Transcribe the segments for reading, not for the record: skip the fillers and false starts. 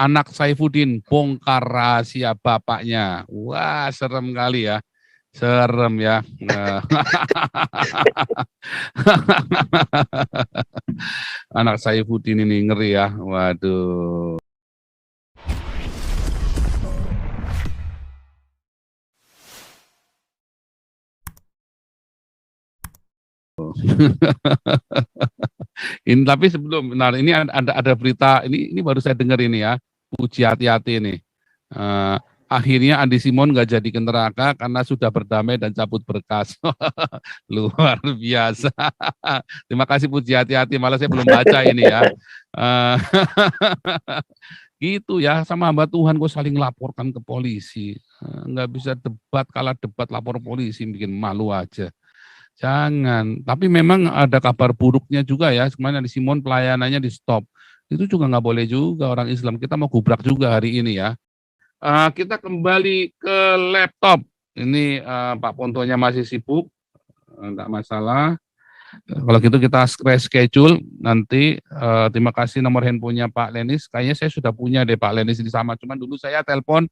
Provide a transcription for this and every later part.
Anak Saifuddin bongkar rahasia bapaknya. Wah, serem kali ya. Serem ya. Anak Saifuddin ini ngeri ya. Waduh. Ini tapi sebelum, nah ini ada berita, ini baru saya dengar ini ya, Puji hati-hati nih. Akhirnya Andi Simon nggak jadi ke neraka karena sudah berdamai dan cabut berkas. Luar biasa. Terima kasih Puji hati-hati, malah saya belum baca ini ya. Gitu ya, sama hamba Tuhan kok saling laporkan ke polisi. Nggak bisa debat, kalah debat lapor polisi, bikin malu aja. Jangan, tapi memang ada kabar buruknya juga ya, kemarin di Simon pelayanannya di stop. Itu juga nggak boleh juga orang Islam, kita mau gubrak juga hari ini ya. Kita kembali ke laptop, ini Pak Pontonya masih sibuk, enggak masalah. Kalau gitu kita reschedule nanti, terima kasih nomor handphonenya Pak Lenis, kayaknya saya sudah punya deh Pak Lenis ini sama, cuman dulu saya telepon,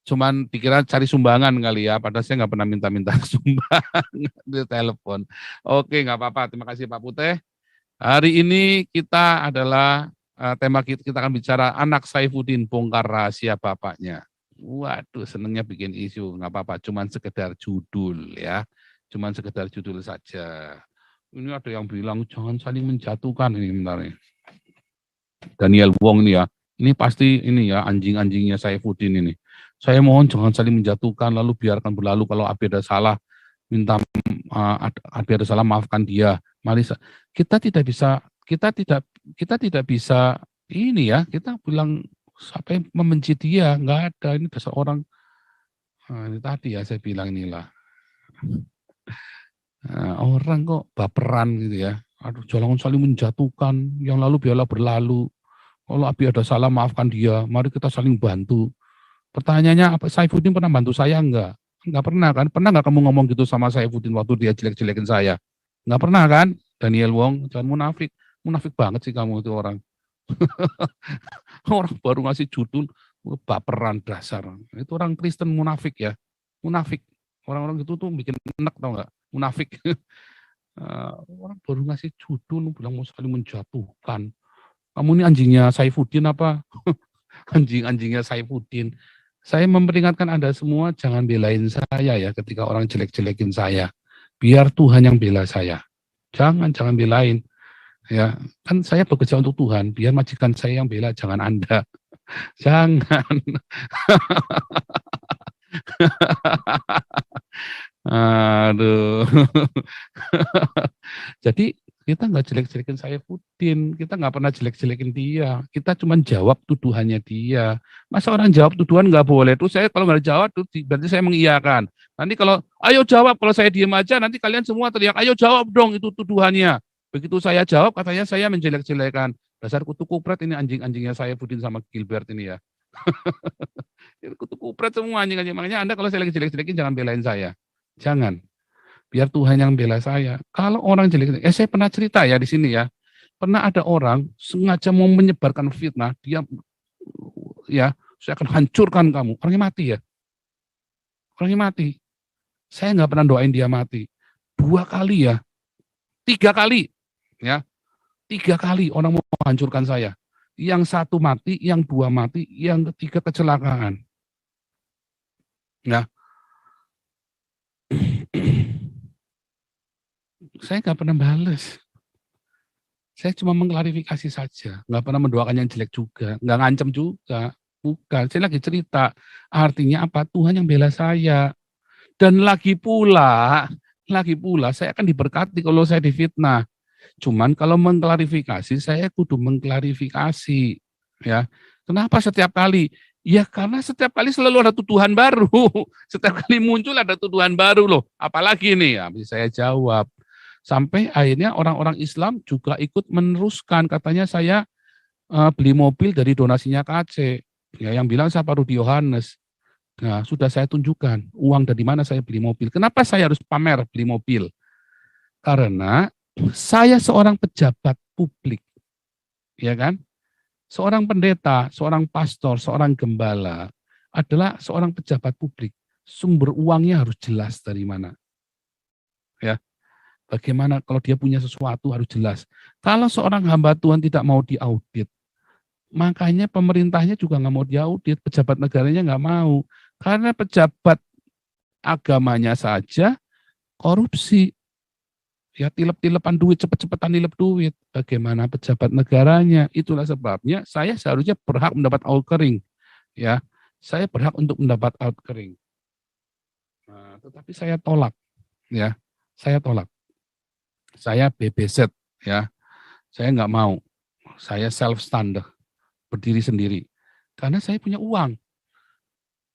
cuman dikira cari sumbangan kali ya, padahal saya nggak pernah minta-minta sumbangan di telepon. Oke, nggak apa-apa. Terima kasih Pak Putih. Hari ini kita adalah tema kita akan bicara anak Saifuddin bongkar rahasia bapaknya. Waduh, senengnya bikin isu, nggak apa-apa. Cuman sekedar judul ya, cuman sekedar judul saja. Ini ada yang bilang jangan saling menjatuhkan ini bentar nih. Daniel Wong ini ya, ini pasti ini ya anjing-anjingnya Saifuddin ini. Saya mohon jangan saling menjatuhkan, lalu biarkan berlalu. Kalau Abi ada salah, minta Abi ada salah, maafkan dia. Mari kita tidak bisa ini ya, kita bilang sampai membenci dia, nggak ada. Ini dasar orang. Ini tadi ya saya bilang inilah. Orang kok baperan gitu ya. Aduh, jangan saling menjatuhkan. Yang lalu biarlah berlalu. Kalau Abi ada salah, maafkan dia. Mari kita saling bantu. Pertanyaannya, apa Saifuddin pernah bantu saya enggak? Enggak pernah kan? Pernah enggak kamu ngomong gitu sama Saifuddin waktu dia jelek-jelekin saya? Enggak pernah kan? Daniel Wong, jangan munafik. Munafik banget sih kamu itu orang. Orang baru ngasih judul, baperan dasar. Itu orang Kristen munafik ya. Munafik. Orang-orang itu tuh bikin enak tau enggak? Munafik. Orang baru ngasih judul, bilang mau saling menjatuhkan. Kamu ini anjingnya Saifuddin apa? Anjing-anjingnya Saifuddin. Saya memperingatkan Anda semua jangan belain saya ya ketika orang jelek-jelekin saya. Biar Tuhan yang bela saya. Jangan belain. Ya, kan saya bekerja untuk Tuhan, biar majikan saya yang bela, jangan Anda. Jangan. Aduh. Jadi kita nggak jelek-jelekin Saifuddin, kita nggak pernah jelek-jelekin dia, kita cuma jawab tuduhannya dia. Masa orang jawab tuduhan nggak boleh? Tuh saya kalau nggak jawab, tuh berarti saya mengiyakan. Nanti kalau, ayo jawab, kalau saya diem aja, nanti kalian semua teriak, ayo jawab dong itu tuduhannya. Begitu saya jawab, katanya saya menjelek-jelekan. Dasar kutu kupret ini anjing-anjingnya Saifuddin sama Gilbert ini ya. Kutu kupret semua anjing-anjing. Makanya Anda kalau saya lagi jelek-jelekin jangan belain saya. Jangan. Biar Tuhan yang bela saya. Kalau orang jelek, saya pernah cerita ya di sini ya. Pernah ada orang sengaja mau menyebarkan fitnah, dia ya, saya akan hancurkan kamu. Orangnya mati ya. Orangnya mati. Saya nggak pernah doain dia mati. 2 kali ya. 3 kali ya. 3 kali orang mau hancurkan saya. Yang 1 mati, yang 2 mati, yang ketiga kecelakaan. Ya. Saya nggak pernah balas. Saya cuma mengklarifikasi saja, nggak pernah mendoakan yang jelek juga, nggak ngancam juga, bukan. Saya lagi cerita, artinya apa? Tuhan yang bela saya. Dan lagi pula saya akan diberkati kalau saya difitnah. Cuman kalau mengklarifikasi, saya kudu mengklarifikasi. Ya, kenapa setiap kali? Ya karena setiap kali selalu ada tuduhan baru. Setiap kali muncul ada tuduhan baru loh. Apalagi nih, ya, bisa saya jawab. Sampai akhirnya orang-orang Islam juga ikut meneruskan, katanya saya beli mobil dari donasinya KC. Ya, yang bilang saya Pak Rudi Yohanes. Nah, sudah saya tunjukkan uang dari mana saya beli mobil. Kenapa saya harus pamer beli mobil? Karena saya seorang pejabat publik, ya kan? Seorang pendeta, seorang pastor, seorang gembala adalah seorang pejabat publik. Sumber uangnya harus jelas dari mana. Ya, bagaimana kalau dia punya sesuatu harus jelas. Kalau seorang hamba Tuhan tidak mau diaudit, makanya pemerintahnya juga nggak mau diaudit, pejabat negaranya nggak mau. Karena pejabat agamanya saja korupsi. Ya tilep-tilepan duit, cepet-cepetan tilep duit. Bagaimana pejabat negaranya? Itulah sebabnya saya seharusnya berhak mendapat outkering. Ya, saya berhak untuk mendapat outkering. Nah, tetapi saya tolak. Ya, saya tolak. Saya BBZ. Ya, saya nggak mau. Saya self standard, berdiri sendiri. Karena saya punya uang.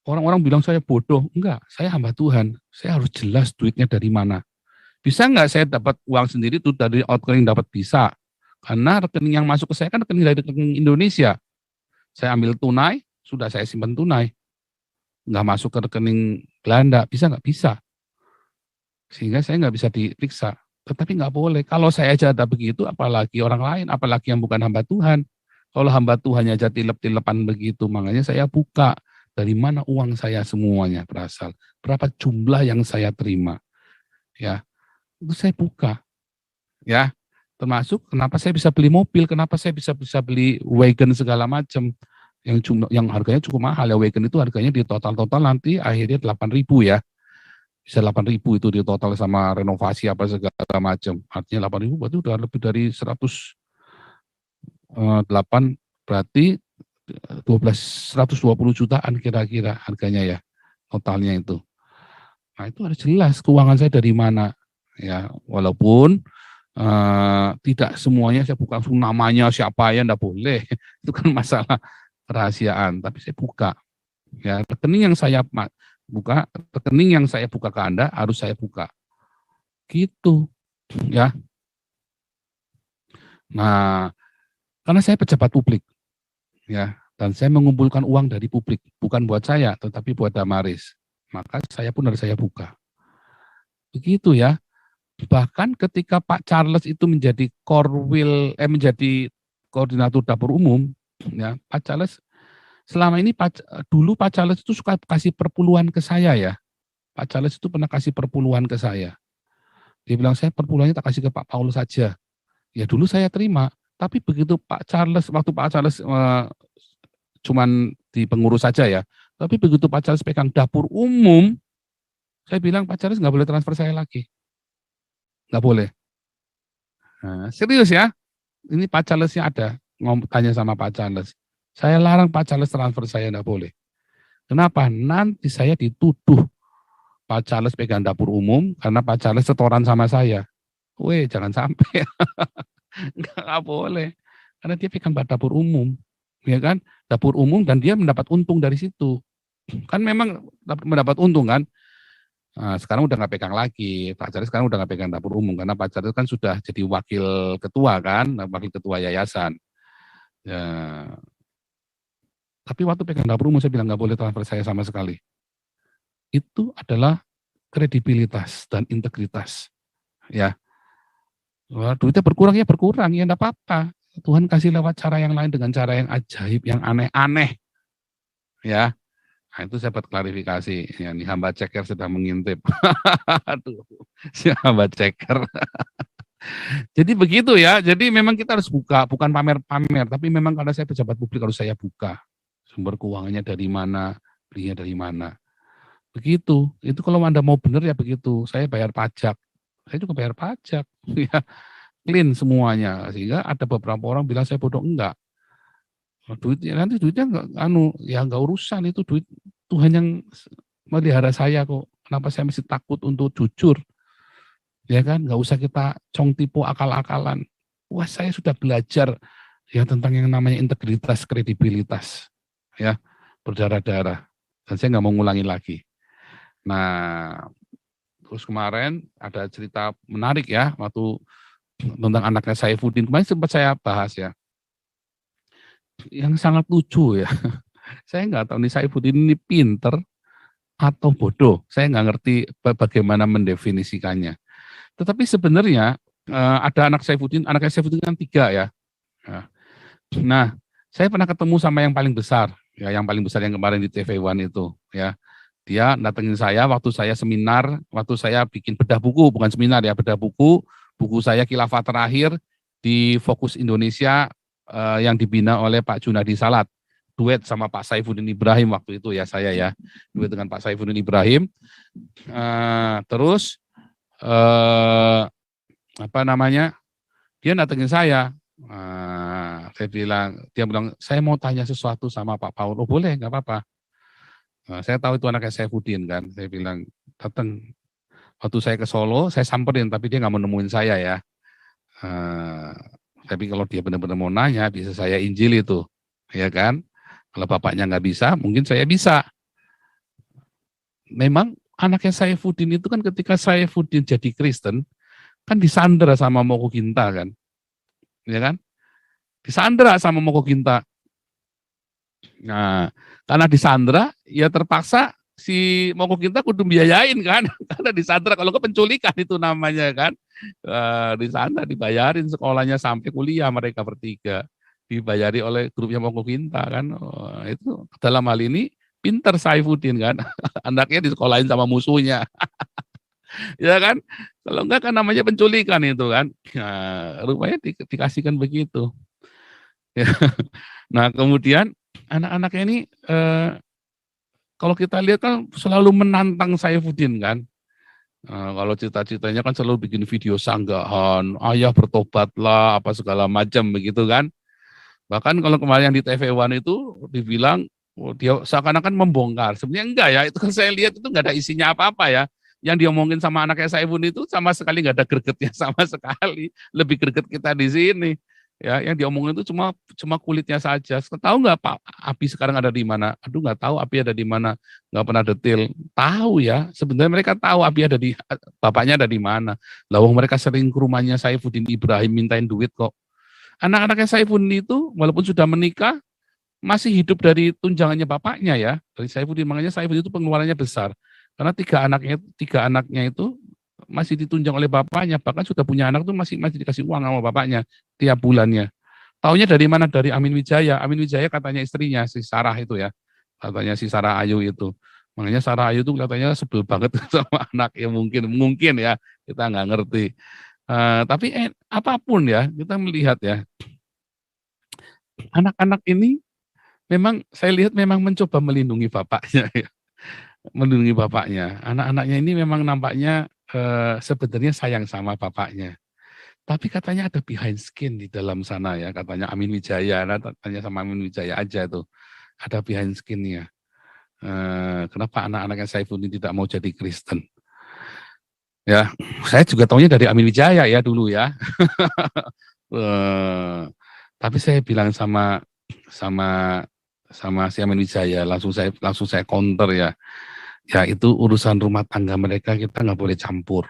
Orang-orang bilang saya bodoh. Enggak, saya hamba Tuhan. Saya harus jelas duitnya dari mana. Bisa nggak saya dapat uang sendiri itu dari outgoing dapat bisa. Karena rekening yang masuk ke saya kan rekening dari rekening Indonesia. Saya ambil tunai, sudah saya simpan tunai. Nggak masuk ke rekening Belanda, bisa nggak? Bisa. Sehingga saya nggak bisa diperiksa. Tetapi nggak boleh. Kalau saya aja ada begitu, apalagi orang lain, apalagi yang bukan hamba Tuhan. Kalau hamba Tuhan aja tilep-tilepan begitu, makanya saya buka. Dari mana uang saya semuanya berasal. Berapa jumlah yang saya terima. Ya, itu saya buka. Ya, termasuk kenapa saya bisa beli mobil, kenapa saya bisa beli wagon segala macam yang harganya cukup mahal ya. Wagon itu harganya di total nanti akhirnya 8.000 ya. Bisa 8.000 itu di total sama renovasi apa segala macam. Artinya 8.000 berarti udah lebih dari 108 berarti 120 jutaan kira-kira harganya ya totalnya itu. Nah itu harus jelas keuangan saya dari mana ya, walaupun tidak semuanya saya buka langsung namanya siapa ya, enggak boleh. Itu kan masalah kerahasiaan, tapi saya buka. Ya, rekening yang saya buka, rekening yang saya buka ke Anda harus saya buka. Gitu, ya. Nah, karena saya pejabat publik, ya, dan saya mengumpulkan uang dari publik, bukan buat saya, tetapi buat Damaris. Maka saya pun harus saya buka. Begitu ya. Bahkan ketika Pak Charles itu menjadi menjadi koordinator dapur umum, ya Pak Charles selama ini dulu Pak Charles itu suka kasih perpuluhan ke saya ya. Pak Charles itu pernah kasih perpuluhan ke saya. Dia bilang saya perpuluhannya tak kasih ke Pak Paulus saja. Ya dulu saya terima, tapi begitu Pak Charles waktu Pak Charles cuman di pengurus saja ya. Tapi begitu Pak Charles pegang dapur umum, saya bilang Pak Charles nggak boleh transfer saya lagi. Nggak boleh. Nah, serius ya, ini Pak Charlesnya ada, tanya sama Pak Charles. Saya larang Pak Charles transfer saya, nggak boleh. Kenapa? Nanti saya dituduh Pak Charles pegang dapur umum, karena Pak Charles setoran sama saya. Weh, jangan sampai. Nggak boleh. Karena dia pegang dapur umum. Ya kan? Dapur umum dan dia mendapat untung dari situ. Kan memang mendapat untung kan? Nah, sekarang udah nggak pegang lagi. Pak Charles sekarang udah nggak pegang dapur umum karena Pak Charles kan sudah jadi wakil ketua kan, wakil ketua yayasan. Ya. Tapi waktu pegang dapur umum saya bilang nggak boleh transfer saya sama sekali. Itu adalah kredibilitas dan integritas. Ya, wah, duitnya berkurang ya enggak apa-apa. Tuhan kasih lewat cara yang lain dengan cara yang ajaib, yang aneh-aneh. Ya, nah, itu saya buat klarifikasi. Ya, nih hamba ceker sedang mengintip. Aduh, si hamba ceker. Jadi begitu ya. Jadi memang kita harus buka, bukan pamer-pamer, tapi memang karena saya pejabat publik harus saya buka. Sumber keuangannya dari mana, belinya dari mana. Begitu. Itu kalau Anda mau benar ya begitu. Saya bayar pajak. Saya juga bayar pajak. Ya, clean semuanya. Sehingga ada beberapa orang bilang saya bodoh, enggak. Nanti duitnya enggak urusan, itu duit Tuhan yang melihara saya kok. Kenapa saya mesti takut untuk jujur? Ya kan, enggak usah kita tipu akal-akalan. Wah, saya sudah belajar ya tentang yang namanya integritas, kredibilitas. Ya, berdarah-darah. Dan saya enggak mau ngulangi lagi. Nah, terus kemarin ada cerita menarik ya, waktu tentang anaknya Saifuddin. Kemarin sempat saya bahas ya. Yang sangat lucu ya. Saya nggak tahu nih Saifuddin ini pinter atau bodoh. Saya nggak ngerti bagaimana mendefinisikannya. Tetapi sebenarnya ada anaknya Saifuddin kan 3 ya. Nah, Saya pernah ketemu sama yang paling besar, ya yang paling besar yang kemarin di TV One itu, ya. Dia datengin saya waktu saya seminar, waktu saya bikin bedah buku, bukan seminar ya, bedah buku saya Khilafah Terakhir di Fokus Indonesia yang dibina oleh Pak Junadi Salat. Duet sama Pak Saifuddin Ibrahim waktu itu ya saya ya, duet dengan Pak Saifuddin Ibrahim. Terus apa namanya? Dia datengin saya. Dia bilang, saya mau tanya sesuatu sama Pak Paul. Oh boleh, nggak apa-apa. Saya tahu itu anaknya Saifuddin kan. Saya bilang, datang. Waktu saya ke Solo, saya samperin, tapi dia nggak mau nemuin saya ya. Tapi kalau dia benar-benar mau nanya, bisa saya injil itu, ya kan? Kalau bapaknya nggak bisa, mungkin saya bisa. Memang anaknya Saifuddin itu kan ketika Saifuddin jadi Kristen, kan disandera sama Moko Ginta kan, ya kan? Disandera sama Moko Ginta. Nah, karena disandera, ya terpaksa si Moko Ginta kudu biayain kan, karena disandera, kalau ke penculikan itu namanya kan. Disandera, dibayarin sekolahnya sampai kuliah mereka bertiga. Dibayari oleh grupnya Moko Ginta kan. Itu dalam hal ini pinter Saifuddin kan, anaknya disekolahin sama musuhnya. Ya kan, kalau enggak kan namanya penculikan itu kan. Nah, rupanya dikasihkan begitu. Ya. Nah kemudian anak-anaknya ini kalau kita lihat kan selalu menantang Saifuddin kan. Kalau cita-citanya kan selalu bikin video sanggahan, ayah bertobatlah, apa segala macam begitu kan. Bahkan kalau kemarin yang di TV One itu dibilang dia seakan-akan membongkar. Sebenarnya enggak ya, itu kan saya lihat itu enggak ada isinya apa-apa ya. Yang diomongin sama anaknya Saifuddin itu sama sekali enggak ada gregetnya sama sekali. Lebih greget kita di sini. Ya, yang diomongin itu cuma kulitnya saja. Tahu nggak Pak Abi sekarang ada di mana? Aduh nggak tahu Abi ada di mana, nggak pernah detail. Tahu ya, sebenarnya mereka tahu Abi ada di bapaknya ada di mana. Lawang mereka sering ke rumahnya Saifuddin Ibrahim mintain duit kok. Anak-anaknya Saifuddin itu walaupun sudah menikah masih hidup dari tunjangannya bapaknya ya, dari Saifuddin. Makanya Saifuddin itu pengeluarannya besar. Karena tiga anaknya itu masih ditunjang oleh bapaknya, bahkan sudah punya anak tuh masih dikasih uang sama bapaknya tiap bulannya. Taunya dari mana? Dari Amin Wijaya. Amin Wijaya katanya istrinya si Sarah itu ya, katanya si Sarah Ayu itu. Makanya Sarah Ayu itu katanya sebel banget sama anak ya, mungkin ya, kita nggak ngerti. Tapi apapun ya, kita melihat ya, anak-anak ini memang saya lihat memang mencoba melindungi bapaknya ya. Melindungi bapaknya. Anak-anaknya ini memang nampaknya sebenarnya sayang sama bapaknya. Tapi katanya ada behind skin di dalam sana ya, katanya Amin Wijaya. Nah, tanya sama Amin Wijaya aja tuh, ada behind skin-nya. Kenapa anak-anaknya Saifuddin tidak mau jadi Kristen? Ya, saya juga tahunya dari Amin Wijaya ya dulu ya. Tapi saya bilang sama si Amin Wijaya, langsung saya counter ya. Ya itu urusan rumah tangga mereka, kita nggak boleh campur.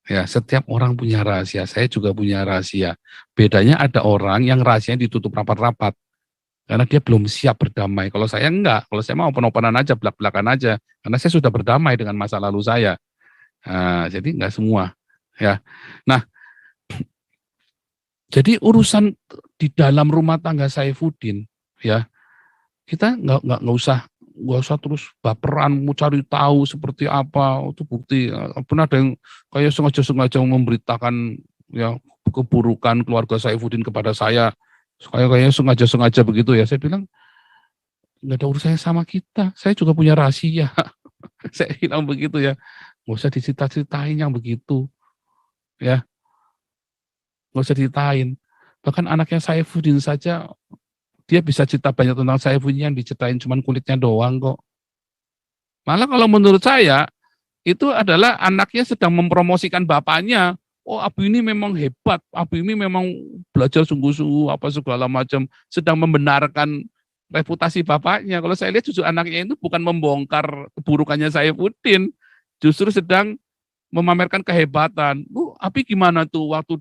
Ya, setiap orang punya rahasia, saya juga punya rahasia. Bedanya ada orang yang rahasianya ditutup rapat-rapat, karena dia belum siap berdamai. Kalau saya enggak, kalau saya mau open-openan aja, belak-belakan aja, karena saya sudah berdamai dengan masa lalu saya. Jadi enggak semua. Ya, nah, jadi urusan di dalam rumah tangga Saifuddin, ya, kita nggak usah terus baperan mau cari tahu seperti apa. Itu bukti pernah ada yang kayak sengaja memberitakan ya keburukan keluarga Saifuddin kepada saya, kayak sengaja begitu ya. Saya bilang nggak ada urusannya sama kita, saya juga punya rahasia. Saya bilang begitu ya, nggak usah dicita-citain yang begitu ya, nggak usah diceritain. Bahkan anaknya Saifuddin saja dia bisa cerita banyak tentang Saifuddin yang diceritain cuma kulitnya doang kok. Malah kalau menurut saya, itu adalah anaknya sedang mempromosikan bapaknya. Oh, Abi ini memang hebat, Abi ini memang belajar sungguh-sungguh, apa segala macam, sedang membenarkan reputasi bapaknya. Kalau saya lihat justru anaknya itu bukan membongkar keburukannya Saifuddin, justru sedang memamerkan kehebatan. Abi gimana tuh waktu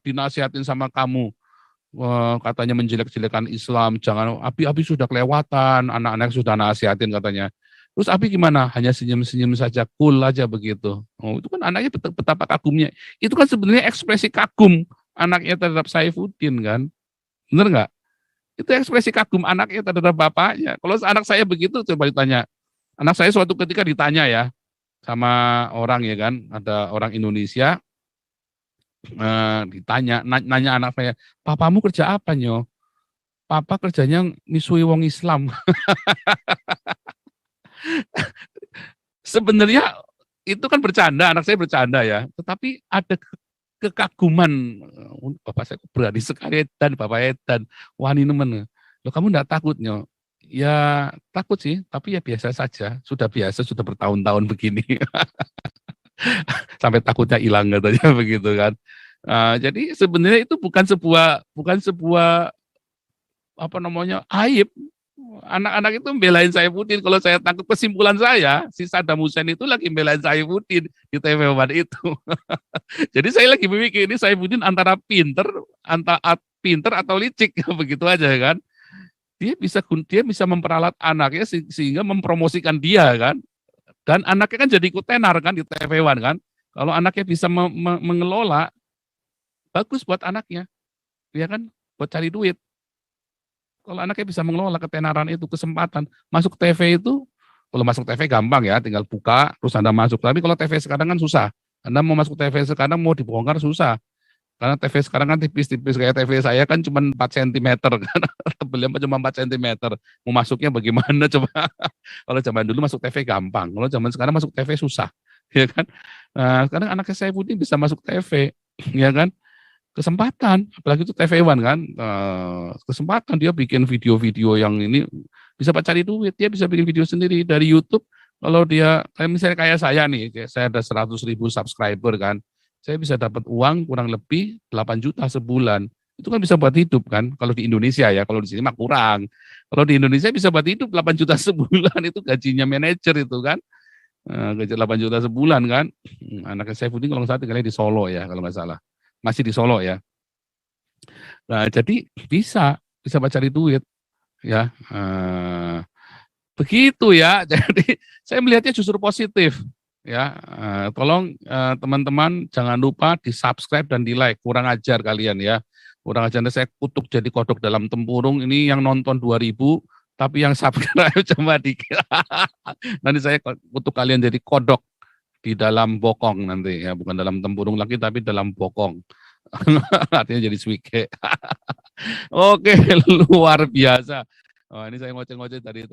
dinasihatin sama kamu? Katanya menjelek-jelekan Islam, jangan, Abi sudah kelewatan, anak-anak sudah nasihatin katanya. Terus Abi gimana? Hanya senyum-senyum saja, cool aja begitu. Oh, itu kan anaknya betapa kagumnya. Itu kan sebenarnya ekspresi kagum anaknya terhadap Saifuddin kan. Bener nggak? Itu ekspresi kagum anaknya terhadap bapaknya. Kalau anak saya begitu, coba ditanya. Anak saya suatu ketika ditanya ya, sama orang ya kan, ada orang Indonesia, ditanya, nanya anak saya, papamu kerja apa nyo? Papa kerjanya misui wong Islam. Sebenarnya itu kan bercanda, anak saya bercanda ya, tetapi ada kekaguman, bapak saya berani sekali Edan, bapak Edan, wani nemen. Loh kamu enggak takut nyo? Ya takut sih, tapi ya biasa saja, sudah biasa, sudah bertahun-tahun begini. Sampai takutnya hilang katanya begitu kan. Jadi sebenarnya itu bukan sebuah apa namanya aib. Anak-anak itu belain Saifuddin. Kalau saya tangkap kesimpulan saya, si Saddam Hussein itu lagi belain Saifuddin di TV One itu. Jadi saya lagi memikir ini Saifuddin antara pinter atau licik begitu aja kan. Dia bisa memperalat anaknya sehingga mempromosikan dia kan. Dan anaknya kan jadi ikut tenar kan di TV One kan. Kalau anaknya bisa mengelola, bagus buat anaknya, ya kan, buat cari duit. Kalau anaknya bisa mengelola ketenaran itu, kesempatan masuk TV itu, kalau masuk TV gampang ya, tinggal buka terus Anda masuk. Tapi kalau TV sekarang kan susah. Anda mau masuk TV sekarang mau dibongkar susah. Karena TV sekarang kan tipis-tipis, kayak TV saya kan cuma 4 cm kan. Tebelnya cuma 4 cm. Mau masuknya bagaimana coba? Kalau zaman dulu masuk TV gampang. Kalau zaman sekarang masuk TV susah. Ya kan? Nah, sekarang anaknya saya Budi bisa masuk TV, ya kan? Kesempatan, apalagi itu TV One kan, kesempatan dia bikin video-video yang ini bisa cari duit, dia bisa bikin video sendiri dari YouTube. Kalau dia misalnya kayak saya nih, saya ada 100.000 subscriber kan, saya bisa dapat uang kurang lebih 8 juta sebulan. Itu kan bisa buat hidup kan, kalau di Indonesia ya, kalau di sini mah kurang. Kalau di Indonesia bisa buat hidup 8 juta sebulan, itu gajinya manajer itu kan, gaji 8 juta sebulan kan. Anaknya saya Saifuddin kalau nggak salah tinggalnya di Solo ya, kalau nggak salah. Masih di Solo ya. Nah, jadi bisa cari duit ya. Begitu ya. Jadi saya melihatnya justru positif ya. Tolong teman-teman jangan lupa di-subscribe dan di-like. Kurang ajar kalian ya. Kurang ajar, saya kutuk jadi kodok dalam tempurung. Ini yang nonton 2.000 tapi yang subscribe cuma dikit. Nanti saya kutuk kalian jadi kodok di dalam bokong nanti ya, bukan dalam tempurung lagi tapi dalam bokong. Artinya jadi swike. Oke, luar biasa. Oh, ini saya ngoceh-ngoceh tadi